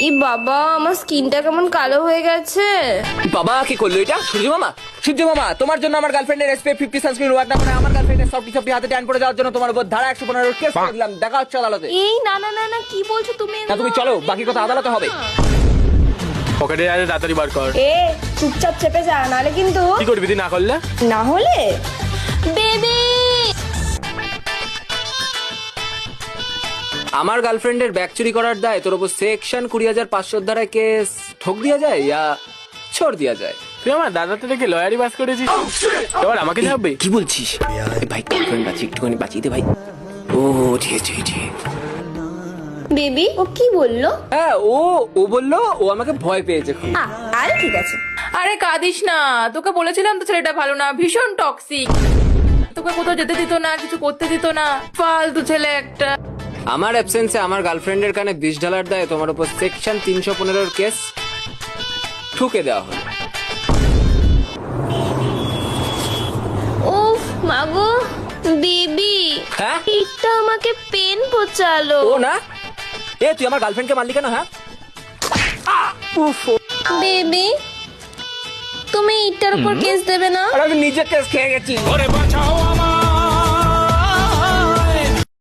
ই বাবা, আমার স্কিনটা কেমন কালো হয়ে গেছে। বাবা কি করলো এটা? সূর্য মামা তোমার জন্য আমার গার্লফ্রেন্ডের SPF 50 সানস্ক্রিন ওয়ার্ক না করে আমার গার্লফ্রেন্ডের সফটি হাতে ট্যান পড়ে যাওয়ার জন্য তোমার উপর ধারা 115 কেস করে দিলাম। দেখা হচ্ছে আদালতে। এই না না না না, কি বলছো তুমি? না তুমি চলো, বাকি কথা আদালতে হবে। পকেটে আরে তাড়াতাড়ি বার কর। এ চুপচাপ চেপে যা, নালে কিন্তু। কি করবি তুই না করলে? না হলে বেবি। আমার গার্লফ্রেন্ডের ব্যাগ চুরি করার দায় তোর উপর সেকশন 20,500 ধারায় কেস ঠোক দিয়া যায় ইয়া ছোড় দিয়া যায়। তুই আমার দাদাতে দেখে লয়ারি বাস করেছিস, এবার আমাকে ছাড়বি? কি বলছিস? ভাই গার্লফ্রেন্ড বাঁচি, একটুখানি বাঁচিয়ে দে ভাই। ও ঠিক আছে ঠিক আছে। বেবি ও কি বললো? হ্যাঁ ও বললো ও আমাকে ভয় পেয়েছে খুব। আরে ঠিক আছে। আরে কাঁদিস না, তোকে বলেছিলাম তো ছেলেটা ভালো না, ভীষণ টক্সিক। তোকে কোথাও যেতে দিত না, কিছু করতে দিত না, ফালতু ছেলে একটা। আমার অ্যাবসেন্সে আমার গার্লফ্রেন্ডের কানে বিষ ঢালার দায় তোমার উপর সেকশন 315 কেস ঠুকে দেওয়া হলো। উফ মাগো বেবি, হ্যাঁ এটা আমাকে পেন পচালো। ও না, তুই আমার গার্লফ্রেন্ডকে মারলি কেন? হ্যাঁ উফ, বেবি তুমি এটার উপর কেস দেবে না? আর আমি নিজে কেস খেয়ে গেছি। ওরে বাঁচাও